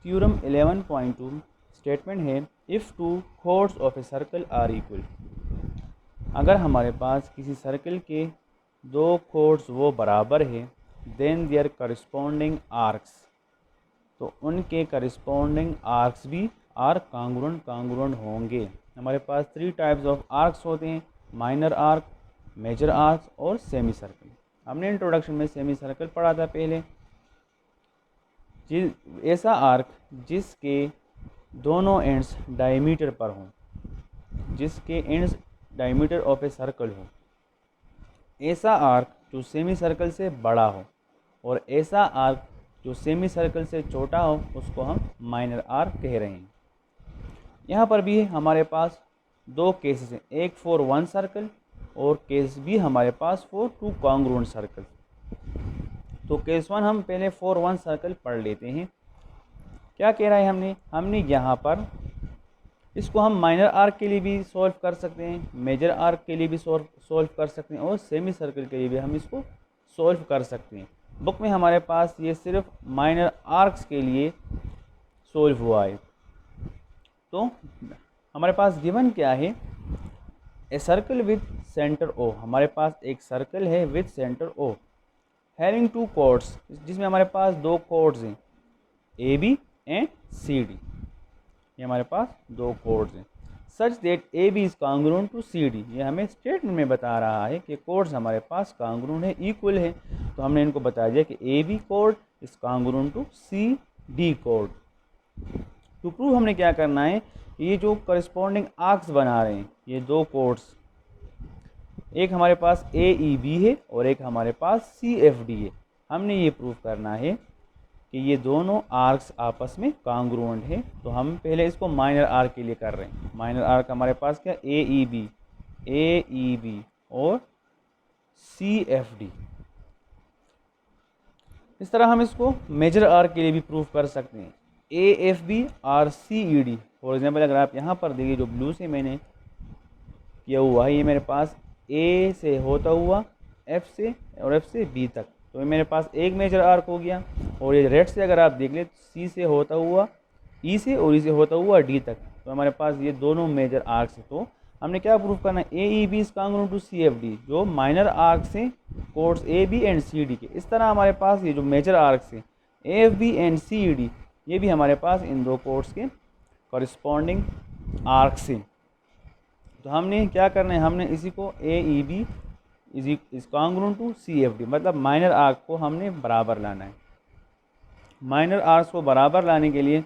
Theorem 11.2 statement है if two chords of a circle are equal. अगर हमारे पास किसी सर्कल के दो कोड्स वो बराबर है, देन देयर करस्पॉन्डिंग आर्क्स, तो उनके करस्पॉन्डिंग आर्क्स भी आर कांग्रुएंट होंगे। हमारे पास 3 टाइप्स ऑफ आर्क्स होते हैं, माइनर आर्क, मेजर आर्क्स और सेमी सर्कल। हमने इंट्रोडक्शन में सेमी सर्कल पढ़ा था पहले। ऐसा आर्क जिसके दोनों एंड्स डायमीटर पर हों, जिसके ends diameter of a circle हो, ऐसा आर्क जो सेमी सर्कल से बड़ा हो, और ऐसा आर्क जो सेमी सर्कल से छोटा हो, उसको हम माइनर आर्क कह रहे हैं। यहाँ पर भी हमारे पास दो केसेस हैं, एक फॉर वन सर्कल और केस भी हमारे पास फॉर टू कॉन्ग्रुएंट सर्कल। तो केस वन हम पहले फॉर वन सर्कल पढ़ लेते हैं। क्या कह रहा है हमने यहाँ पर इसको हम माइनर आर्क के लिए भी सॉल्व कर सकते हैं, मेजर आर्क के लिए भी सॉल्व कर सकते हैं, और सेमी सर्कल के लिए भी हम इसको सॉल्व कर सकते हैं। बुक में हमारे पास ये सिर्फ माइनर आर्क्स के लिए सॉल्व हुआ है। तो हमारे पास गिवन क्या है, a circle with centre O. हमारे पास एक सर्कल है with centre O, having two chords, जिसमें हमारे पास दो कोड्स हैं, A B and C D. ये हमारे पास दो कोड्स हैं, such that A B is congruent to C D. ये हमें स्टेटमेंट में बता रहा है कि कोड्स हमारे पास कांग्रुएंट है, इक्वल है। तो हमने इनको बता दिया कि A B code is congruent to C D code. To prove हमने क्या करना है, ये जो करस्पॉन्डिंग आर्क्स बना रहे हैं, ये दो कोड्स, एक हमारे पास ए ई बी है और एक हमारे पास सी एफ डी है। हमने ये प्रूव करना है कि ये दोनों आर्क्स आपस में कांग्रुएंट है। तो हम पहले इसको माइनर आर्क के लिए कर रहे हैं। माइनर आर्क हमारे पास क्या, ए ई बी और सी एफ डी। इस तरह हम इसको मेजर आर्क के लिए भी प्रूव कर सकते हैं, A F B or C E D. For example अगर आप यहाँ पर देखिए, जो ब्लू से मैंने किया हुआ है, ये मेरे पास ए से होता हुआ एफ से और एफ से बी तक, तो ये मेरे पास एक मेजर आर्क हो गया। और ये रेड से अगर आप देख लें, सी से होता हुआ ई से और ई से होता हुआ डी तक, तो हमारे पास ये दोनों मेजर आर्क्स है। तो हमने क्या प्रूव करना है, A E B is congruent to C F D, जो माइनर आर्क्स हैं chords A B and C D के। इस तरह हमारे पास ये जो मेजर आर्क्स हैं A F B and C E D, ये भी हमारे पास इन दो कोड्स के कॉरिस्पॉन्डिंग आर्क्स हैं। तो हमने क्या करना है, हमने इसी को A E B is congruent to C F D, मतलब माइनर आर्क को हमने बराबर लाना है। माइनर आर्क्स को बराबर लाने के लिए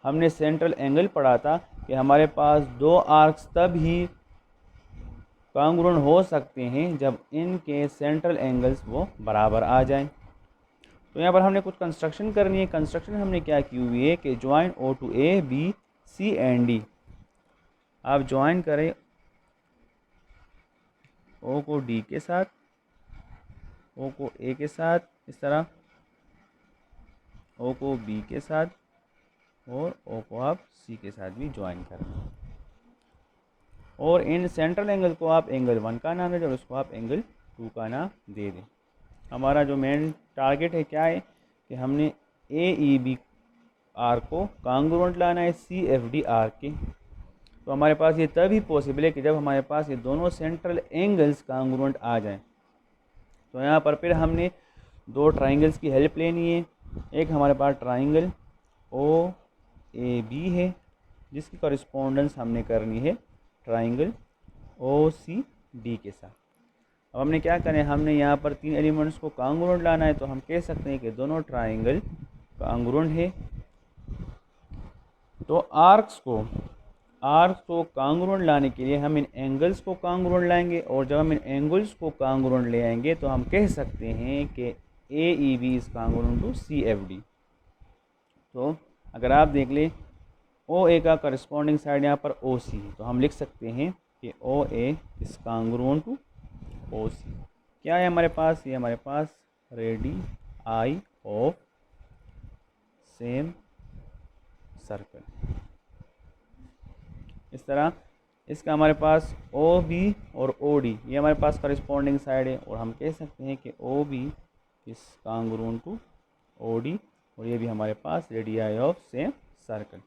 हमने सेंट्रल एंगल पढ़ा था कि हमारे पास दो आर्क्स तब ही कांग्रुएंट हो सकते हैं जब इनके सेंट्रल एंगल्स वो बराबर आ जाएं। तो यहाँ पर हमने कुछ कंस्ट्रक्शन करनी है। कंस्ट्रक्शन हमने क्या की हुई है कि join O to A B C and D. आप ज्वाइन करें ओ को डी के साथ, ओ को ए के साथ, इस तरह ओ को बी के साथ, और ओ को आप सी के साथ भी ज्वाइन करें। और इन सेंट्रल एंगल को आप एंगल 1 का नाम दे दें और उसको आप एंगल 2 का नाम दे दें। हमारा जो मेन टारगेट है क्या है कि हमने ए ई बी आर्क को कांग्रुएंट लाना है सी एफ डी आर्क के। तो हमारे पास ये तभी पॉसिबल है कि जब हमारे पास ये दोनों सेंट्रल एंगल्स कांग्रुएंट आ जाएं। तो यहाँ पर फिर हमने दो ट्राइंगल्स की हेल्प लेनी है। एक हमारे पास ट्राइंगल ओ ए बी है, जिसकी कॉरिस्पोंडेंस हमने करनी है ट्राइंगल ओ सी डी के साथ। अब हमने क्या करें, हमने यहाँ पर 3 एलिमेंट्स को कांग्रुएंट लाना है। तो हम कह सकते हैं कि दोनों ट्राइंगल कांग्रुएंट है। तो आर्क्स को कांग्रुएंट लाने के लिए हम इन एंगल्स को कांग्रुएंट लाएंगे, और जब हम इन एंगल्स को कांग्रुएंट ले आएंगे तो हम कह सकते हैं कि A E B is congruent to C F D. तो अगर आप देख लें, ओ ए का करस्पॉन्डिंग साइड यहाँ पर ओ सी है, तो हम लिख सकते हैं कि O A is congruent to O C. क्या है हमारे पास, ये हमारे पास radii of same circle. इस तरह इसका हमारे पास ओ बी और ओ डी, ये हमारे पास करस्पॉन्डिंग साइड है, और हम कह सकते हैं कि O B is congruent to O D और ये भी हमारे पास रेडियाई ऑफ सेम सर्कल।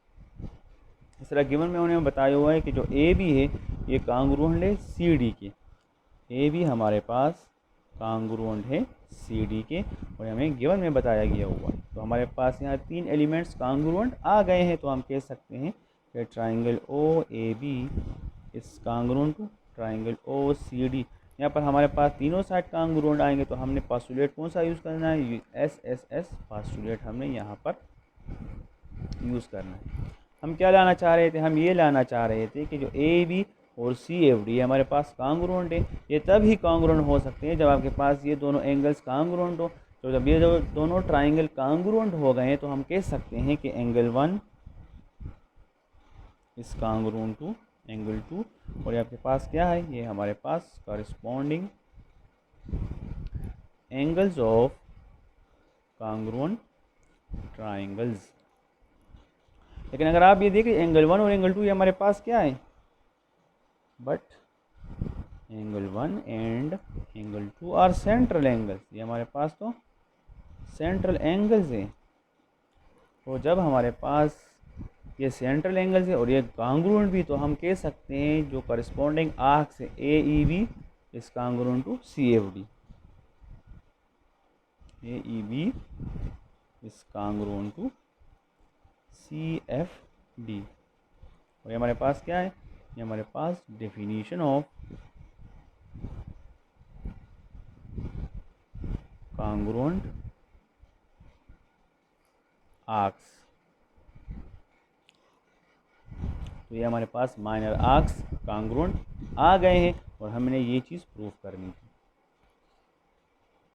इस तरह गिवन में उन्हें बताया हुआ है कि जो ए बी है ये कांग्रुएंट है सी डी के। ए बी हमारे पास कांग्रुएंट है सी डी के और हमें गिवन में बताया गया हुआ है। तो हमारे पास यहाँ 3 एलिमेंट्स कांग्रुएंट आ गए हैं, तो हम कह सकते हैं कि triangle O A B is congruent to triangle O C D. यहाँ पर हमारे पास तीनों साइड कांग्रुएंट आएंगे, तो हमने पास्टुलेट कौन सा यूज़ करना है? एस एस एस पास्टुलेट हमने यहाँ पर यूज़ करना है। हम क्या लाना चाह रहे थे? हम ये लाना चाह रहे थे कि जो ए बी और सी एफ डी हमारे पास कांग्रुएंट है। ये तब ही कांग्रुएंट हो सकते हैं जब आपके पास ये दोनों एंगल्स कांग्रुएंट हो। तो जब ये जो दोनों ट्राइंगल कांग्रुएंट हो गए हैं तो हम कह सकते हैं कि एंगल 1 इस कांग्रुएंट टू एंगल 2। और ये आपके पास क्या है? ये हमारे पास corresponding angles of congruent triangles. लेकिन अगर आप ये देखें एंगल 1 और एंगल 2 ये हमारे पास क्या है? But angle 1 and angle 2 are central angles. ये हमारे पास तो सेंट्रल एंगल्स है। तो जब हमारे पास ये सेंट्रल एंगल्स है और ये कांग्रुएंट भी, तो हम कह सकते हैं जो करस्पॉन्डिंग आर्क्स है A E B is congruent to C F D. A E B is congruent to C F D. और ये हमारे पास क्या है? ये हमारे पास डेफिनेशन ऑफ कांग्रुएंट आर्क्स। तो ये हमारे पास माइनर आर्क्स कांग्रुएंट आ गए हैं और हमने ये चीज़ प्रूव करनी थी।